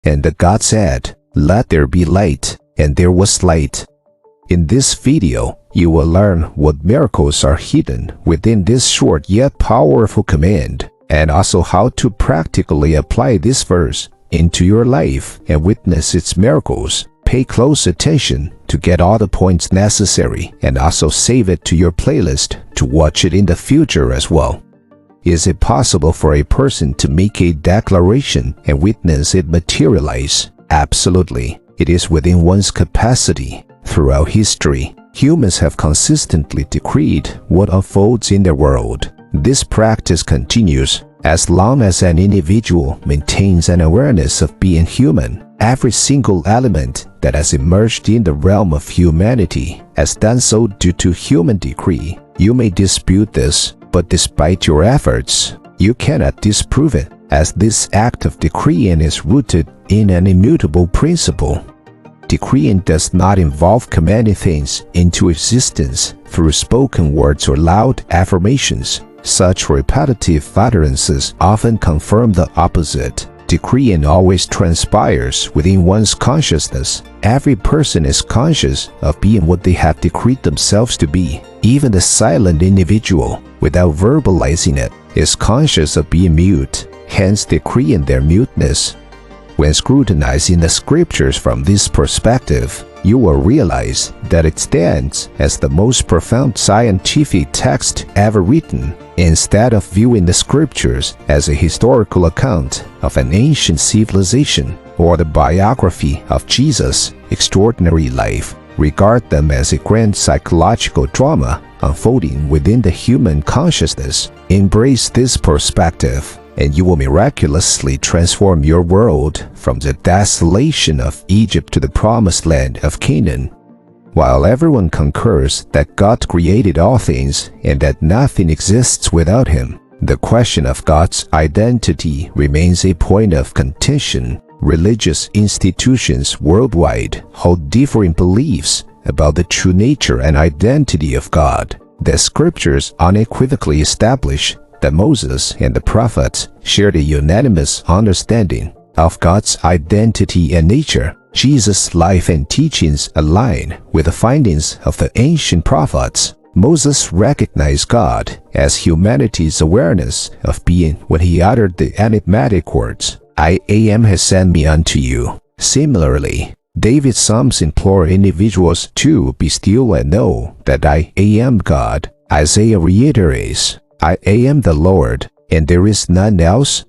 And the God said, "Let there be light," and there was light. In this video, you will learn what miracles are hidden within this short yet powerful command, and also how to practically apply this verse into your life and witness its miracles. Pay close attention to get all the points necessary, and also save it to your playlist to watch it in the future as well. Is it possible for a person to make a declaration and witness it materialize? Absolutely. It is within one's capacity. Throughout history, humans have consistently decreed what unfolds in their world. This practice continues as long as an individual maintains an awareness of being human. Every single element that has emerged in the realm of humanity has done so due to human decree. You may dispute this, but despite your efforts, you cannot disprove it, as this act of decreeing is rooted in an immutable principle. Decreeing does not involve commanding things into existence through spoken words or loud affirmations. Such repetitive utterances often confirm the opposite. Decreeing always transpires within one's consciousness. Every person is conscious of being what they have decreed themselves to be. Even the silent individual, without verbalizing it, is conscious of being mute, hence decreeing their muteness. When scrutinizing the scriptures from this perspective, you will realize that it stands as the most profound scientific text ever written. Instead of viewing the scriptures as a historical account of an ancient civilization or the biography of Jesus' extraordinary life, regard them as a grand psychological drama unfolding within the human consciousness. Embrace this perspective, and you will miraculously transform your world from the desolation of Egypt to the promised land of Canaan. While everyone concurs that God created all things and that nothing exists without Him, the question of God's identity remains a point of contention. Religious institutions worldwide hold differing beliefs about the true nature and identity of God. The scriptures unequivocally establish that Moses and the prophets shared a unanimous understanding of God's identity and nature. Jesus' life and teachings align with the findings of the ancient prophets. Moses recognized God as humanity's awareness of being when he uttered the enigmatic words, "I am has sent me unto you." Similarly, David's Psalms implore individuals to be still and know that I am God. Isaiah reiterates, "I am the Lord, and there is none else."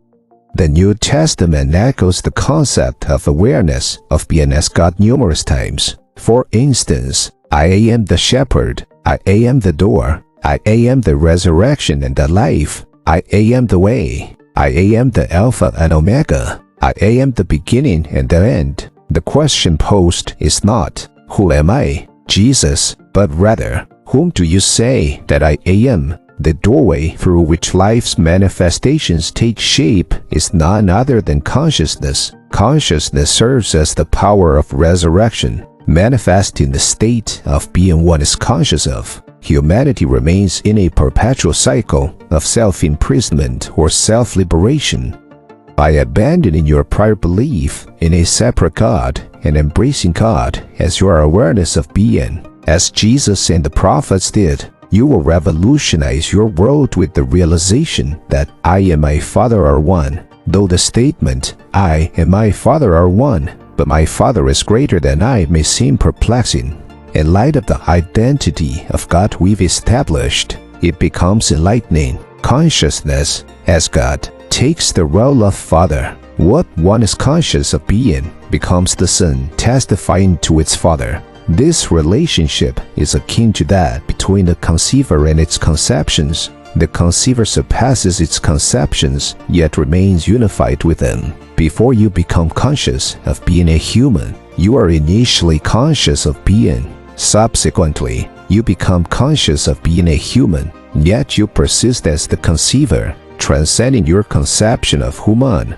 The New Testament echoes the concept of awareness of being as God numerous times. For instance, I am the shepherd, I am the door, I am the resurrection and the life, I am the way, I am the Alpha and Omega, I am the beginning and the end. The question posed is not, "Who am I, Jesus?" but rather, "Whom do you say that I am?" The doorway through which life's manifestations take shape is none other than consciousness. Consciousness serves as the power of resurrection, manifesting the state of being one is conscious of. Humanity remains in a perpetual cycle of self-imprisonment or self-liberation. By abandoning your prior belief in a separate God and embracing God as your awareness of being, as Jesus and the prophets did, you will revolutionize your world with the realization that I and my Father are one. Though the statement, "I and my Father are one, but my Father is greater than I," may seem perplexing, in light of the identity of God we've established, it becomes enlightening. Consciousness, as God, takes the role of Father. What one is conscious of being becomes the Son testifying to its Father. This relationship is akin to that between the conceiver and its conceptions. The conceiver surpasses its conceptions, yet remains unified with them. Before you become conscious of being a human, you are initially conscious of being. Subsequently, you become conscious of being a human, yet you persist as the conceiver, transcending your conception of human.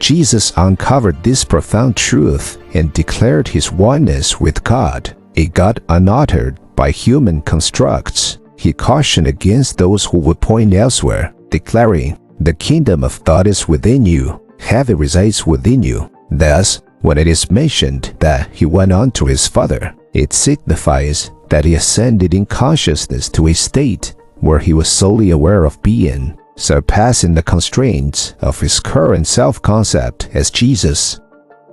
Jesus uncovered this profound truth and declared his oneness with God, a God unaltered by human constructs. He cautioned against those who would point elsewhere, declaring, "The kingdom of God is within you. Heaven resides within you. Thus, when it is mentioned that he went on to his Father, it signifies that he ascended in consciousness to a state where he was solely aware of being, surpassing the constraints of his current self-concept as Jesus.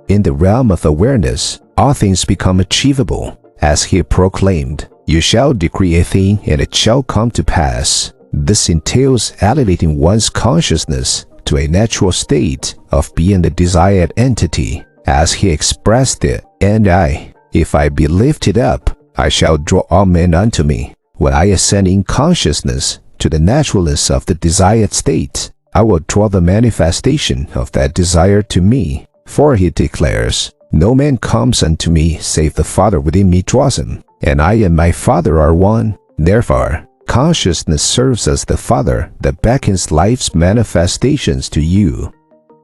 In the realm of awareness, all things become achievable. As he proclaimed, "You shall decree a thing and it shall come to pass." This entails elevating one's consciousness to a natural state of being the desired entity. As he expressed it, "And I, if I be lifted up, I shall draw all men unto me." When I ascend in consciousness to the naturalness of the desired state, I will draw the manifestation of that desire to me. For he declares, "No man comes unto me save the Father within me draws him, and I and my Father are one." Therefore, consciousness serves as the Father that beckons life's manifestations to you.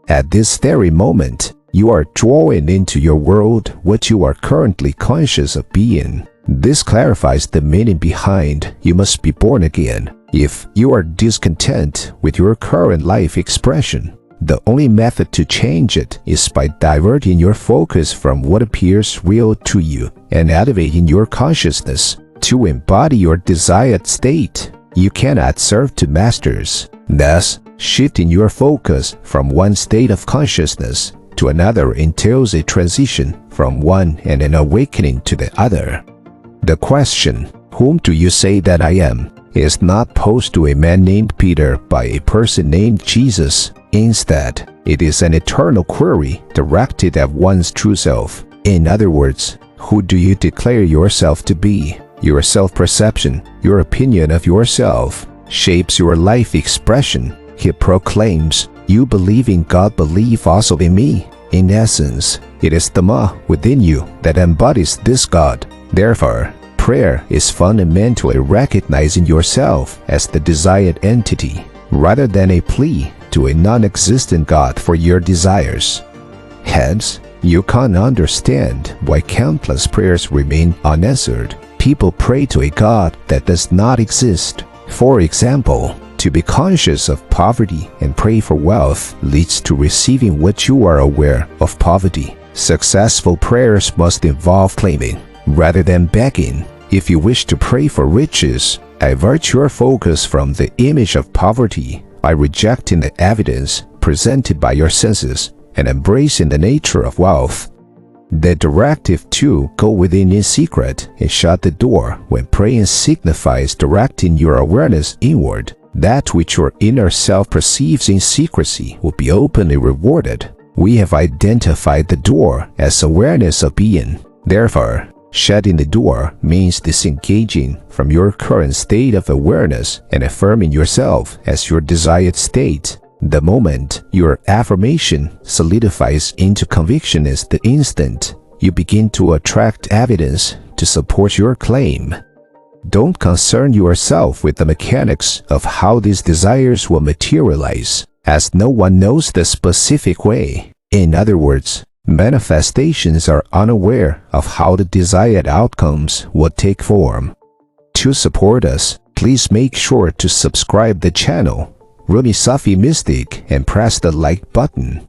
At this very moment, you are drawing into your world what you are currently conscious of being. This clarifies the meaning behind "you must be born again." If you are discontent with your current life expression, the only method to change it is by diverting your focus from what appears real to you and elevating your consciousness to embody your desired state. You cannot serve two masters. Thus, shifting your focus from one state of consciousness to another entails a transition from one and an awakening to the other. The question, "Whom do you say that I am?" is not posed to a man named Peter by a person named Jesus. Instead, it is an eternal query directed at one's true self. In other words, who do you declare yourself to be? Your self-perception, your opinion of yourself, shapes your life expression. He proclaims, "You believe in God, believe also in me." In essence, it is the Ma within you that embodies this God. Therefore, prayer is fundamentally recognizing yourself as the desired entity, rather than a plea to a non-existent God for your desires. Hence, you can't understand why countless prayers remain unanswered. People pray to a God that does not exist. For example, to be conscious of poverty and pray for wealth leads to receiving what you are aware of poverty. Successful prayers must involve claiming, rather than begging. If you wish to pray for riches, divert your focus from the image of poverty by rejecting the evidence presented by your senses and embracing the nature of wealth. The directive to go within in secret and shut the door when praying signifies directing your awareness inward. That which your inner self perceives in secrecy will be openly rewarded. We have identified the door as awareness of being. Therefore, shutting the door means disengaging from your current state of awareness and affirming yourself as your desired state. The moment your affirmation solidifies into conviction is the instant you begin to attract evidence to support your claim. Don't concern yourself with the mechanics of how these desires will materialize, as no one knows the specific way. In other words, manifestations are unaware of how the desired outcomes will take form. To support us, please make sure to subscribe the channel, Rumi Safi Mystic, and press the like button.